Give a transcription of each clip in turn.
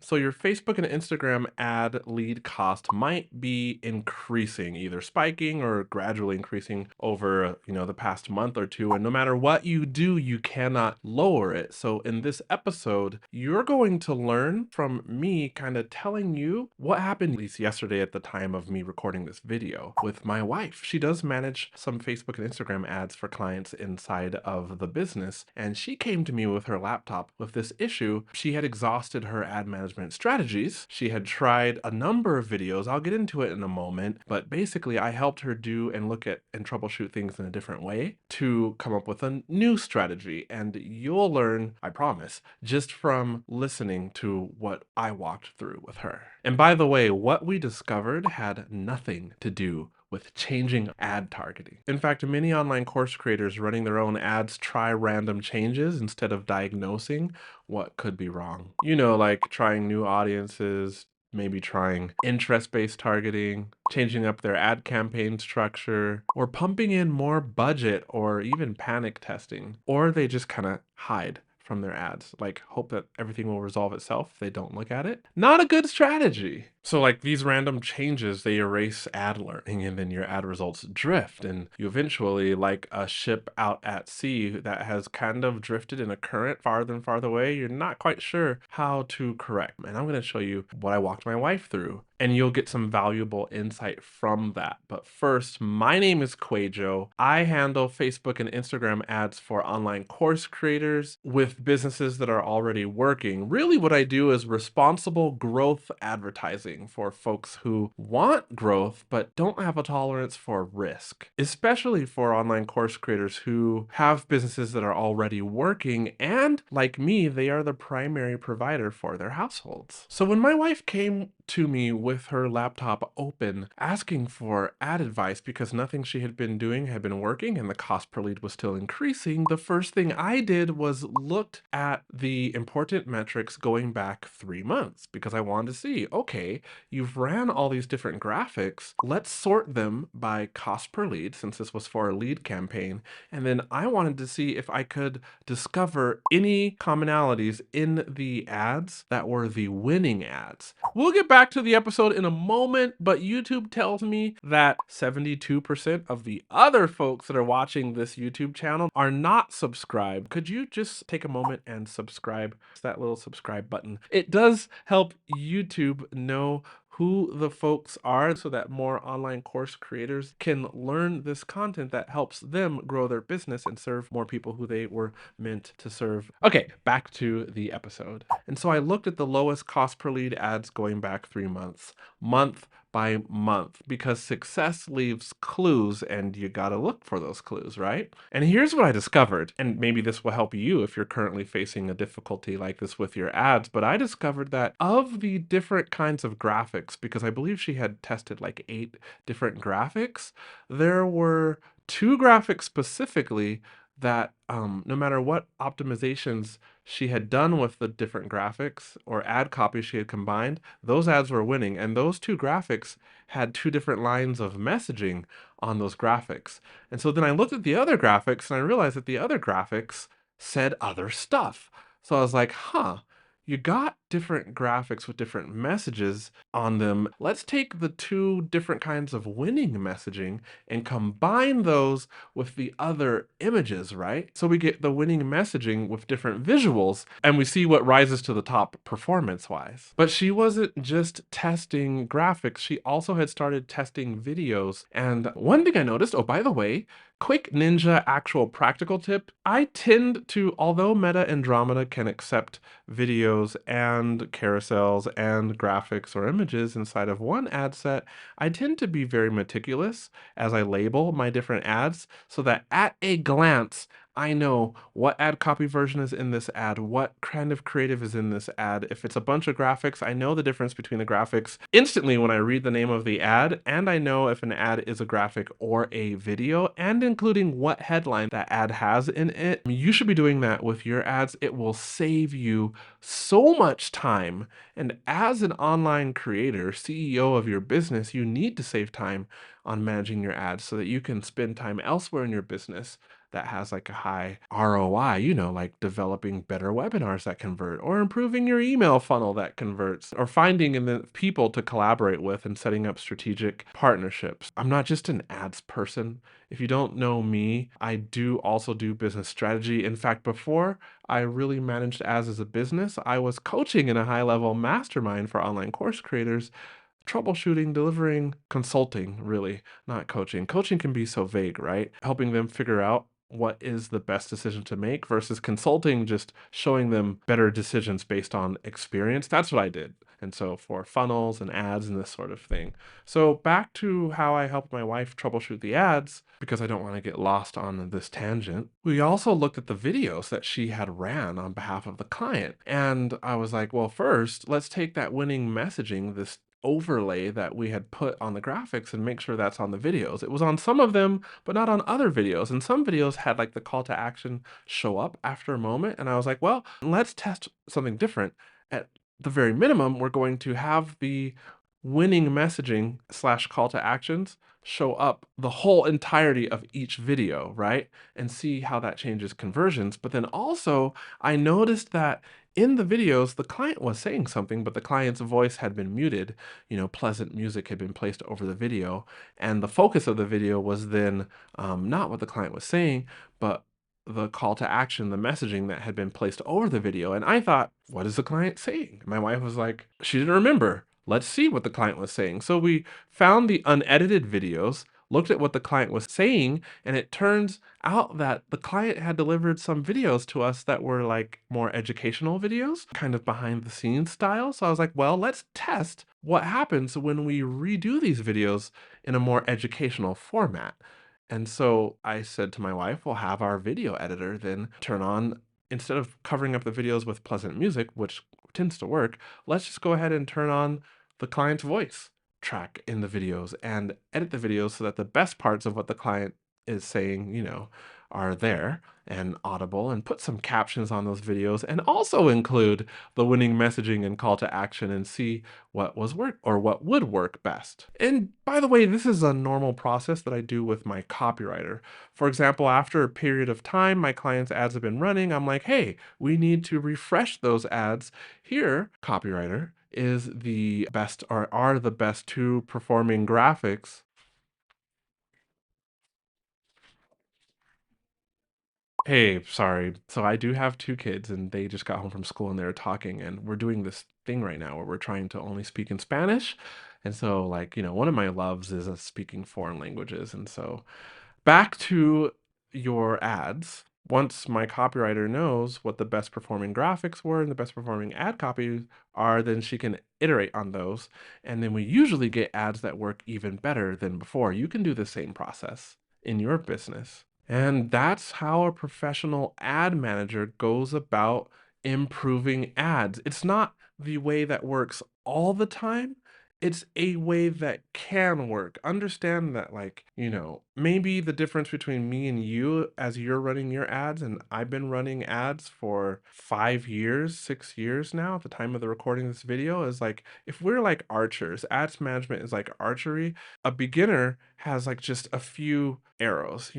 So your Facebook and Instagram ad lead cost might be increasing, either spiking or gradually increasing over, the past month or two. And no matter what you do, you cannot lower it. So in this episode, you're going to learn from me kind of telling you what happened, at least yesterday at the time of me recording this video, with my wife. She does manage some Facebook and Instagram ads for clients inside of the business. And she came to me with her laptop with this issue. She had exhausted her ad management strategies. She had tried a number of videos. I'll get into it in a moment, but basically I helped her do and look at and troubleshoot things in a different way to come up with a new strategy. And you'll learn, I promise, just from listening to what I walked through with her. And by the way, what we discovered had nothing to do with changing ad targeting. In fact, many online course creators running their own ads try random changes instead of diagnosing what could be wrong. Like trying new audiences, maybe trying interest-based targeting, changing up their ad campaign structure, or pumping in more budget, or even panic testing. Or they just kind of hide from their ads, like hope that everything will resolve itself if they don't look at it. Not a good strategy. So like these random changes, they erase ad learning, and then your ad results drift, and you eventually, like a ship out at sea that has kind of drifted in a current farther and farther away, you're not quite sure how to correct. And I'm going to show you what I walked my wife through, and you'll get some valuable insight from that. But first, my name is QUAY.jo. I handle Facebook and Instagram ads for online course creators with businesses that are already working. Really what I do is responsible growth advertising for folks who want growth but don't have a tolerance for risk, especially for online course creators who have businesses that are already working, and like me, they are the primary provider for their households. So when my wife came to me with her laptop open, asking for ad advice because nothing she had been doing had been working and the cost per lead was still increasing, the first thing I did was looked at the important metrics going back 3 months, because I wanted to see, okay, you've ran all these different graphics. Let's sort them by cost per lead, since this was for a lead campaign. And then I wanted to see if I could discover any commonalities in the ads that were the winning ads. We'll get back to the episode in a moment, but YouTube tells me that 72% of the other folks that are watching this YouTube channel are not subscribed. Could you just take a moment and subscribe? It's that little subscribe button. It does help YouTube know who the folks are, so that more online course creators can learn this content that helps them grow their business and serve more people who they were meant to serve. Okay, back to the episode. And so I looked at the lowest cost per lead ads going back 3 months, month by month, because success leaves clues and you gotta look for those clues, right? And here's what I discovered, and maybe this will help you if you're currently facing a difficulty like this with your ads, but I discovered that of the different kinds of graphics, because I believe she had tested like 8 different graphics, there were 2 graphics specifically that no matter what optimizations she had done with the different graphics or ad copies she had combined, those ads were winning. And those 2 graphics had 2 different lines of messaging on those graphics. And so then I looked at the other graphics and I realized that the other graphics said other stuff. So I was like, huh, you got different graphics with different messages on them. Let's take the 2 different kinds of winning messaging and combine those with the other images, right? So we get the winning messaging with different visuals, and we see what rises to the top performance-wise. But she wasn't just testing graphics, she also had started testing videos. And one thing I noticed, oh, by the way, quick ninja actual practical tip, I tend to, although Meta Andromeda can accept videos and carousels and graphics or images inside of one ad set, I tend to be very meticulous as I label my different ads so that at a glance, I know what ad copy version is in this ad, what kind of creative is in this ad. If it's a bunch of graphics, I know the difference between the graphics instantly when I read the name of the ad, and I know if an ad is a graphic or a video, and including what headline that ad has in it. You should be doing that with your ads. It will save you so much time. And as an online creator, CEO of your business, you need to save time on managing your ads so that you can spend time elsewhere in your business that has like a high ROI, like developing better webinars that convert, or improving your email funnel that converts, or finding in the people to collaborate with and setting up strategic partnerships. I'm not just an ads person. If you don't know me, I do also do business strategy. In fact, before I really managed ads as a business, I was coaching in a high level mastermind for online course creators, troubleshooting, delivering consulting, really, not coaching. Coaching can be so vague, right? Helping them figure out what is the best decision to make versus consulting, just showing them better decisions based on experience. That's what I did. And so for funnels and ads and this sort of thing. So back to how I helped my wife troubleshoot the ads, because I don't want to get lost on this tangent. We also looked at the videos that she had ran on behalf of the client. And I was like, well, first, let's take that winning messaging, this overlay that we had put on the graphics, and make sure that's on the videos. It was on some of them, but not on other videos. And some videos had like the call to action show up after a moment. And I was like, well, let's test something different. At the very minimum, we're going to have the winning messaging slash call to actions show up the whole entirety of each video, right? And see how that changes conversions. But then also, I noticed that in the videos, the client was saying something, but the client's voice had been muted. Pleasant music had been placed over the video. And the focus of the video was then not what the client was saying, but the call to action, the messaging that had been placed over the video. And I thought, what is the client saying? My wife was like, she didn't remember. Let's see what the client was saying. So we found the unedited videos, looked at what the client was saying, and it turns out that the client had delivered some videos to us that were like more educational videos, kind of behind the scenes style. So I was like, well, let's test what happens when we redo these videos in a more educational format. And so I said to my wife, we'll have our video editor then turn on, instead of covering up the videos with pleasant music, which tends to work, let's just go ahead and turn on the client's voice track in the videos and edit the videos so that the best parts of what the client is saying, are there and audible, and put some captions on those videos, and also include the winning messaging and call to action, and see what was work or what would work best. And by the way, this is a normal process that I do with my copywriter. For example, after a period of time, my clients' ads have been running. I'm like, hey, we need to refresh those ads. Here, copywriter is the best, or are the best two performing graphics. Hey, sorry. So I do have 2 kids, and they just got home from school, and they were talking, and we're doing this thing right now where we're trying to only speak in Spanish. And so, like, one of my loves is speaking foreign languages. And so back to your ads. Once my copywriter knows what the best performing graphics were and the best performing ad copies are, then she can iterate on those. And then we usually get ads that work even better than before. You can do the same process in your business. And that's how a professional ad manager goes about improving ads. It's not the way that works all the time. It's a way that can work. Understand that, like, maybe the difference between me and you as you're running your ads, and I've been running ads for 5 years, 6 years now at the time of the recording of this video, is like, if we're like archers, ads management is like archery. A beginner has like just a few arrows,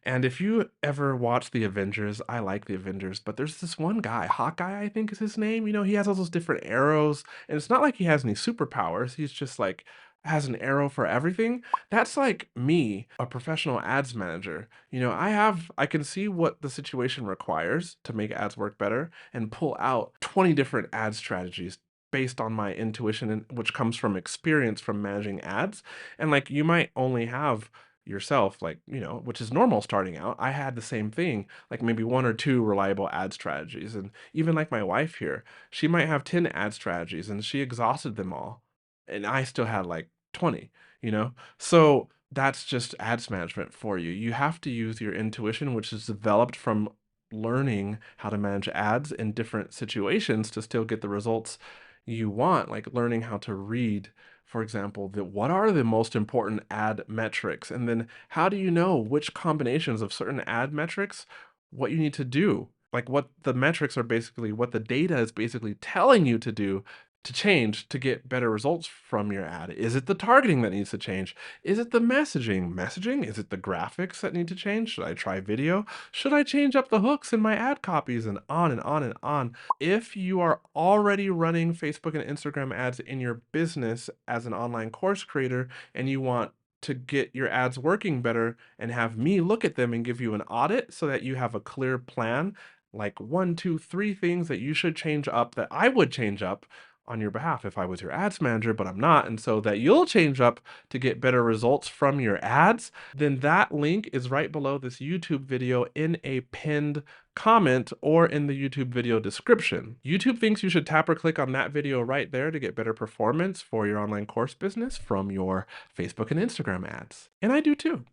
and if you ever watch the Avengers, I like the Avengers, but there's this one guy, Hawkeye, I think is his name. He has all those different arrows, and it's not like he has any superpowers. He's just like has an arrow for everything. That's like me, a professional ads manager. I can see what the situation requires to make ads work better, and pull out 20 different ad strategies based on my intuition, and which comes from experience from managing ads. And like, you might only have yourself, like, which is normal starting out. I had the same thing, like maybe one or two reliable ad strategies. And even like my wife here, she might have 10 ad strategies and she exhausted them all. And I still had like 20, you know? So that's just ads management for you. You have to use your intuition, which is developed from learning how to manage ads in different situations to still get the results you want, like learning how to read, for example, what are the most important ad metrics, and then how do you know which combinations of certain ad metrics, what you need to do, like what the metrics are basically, what the data is basically telling you to do to change to get better results from your ad? Is it the targeting that needs to change? Is it the messaging? Messaging? Is it the graphics that need to change? Should I try video? Should I change up the hooks in my ad copies? And on and on and on. If you are already running Facebook and Instagram ads in your business as an online course creator and you want to get your ads working better and have me look at them and give you an audit so that you have a clear plan, like one, two, three things that you should change up that I would change up on your behalf if I was your ads manager, but I'm not. And so that you'll change up to get better results from your ads, then that link is right below this YouTube video in a pinned comment or in the YouTube video description. YouTube thinks you should tap or click on that video right there to get better performance for your online course business from your Facebook and Instagram ads. And I do too.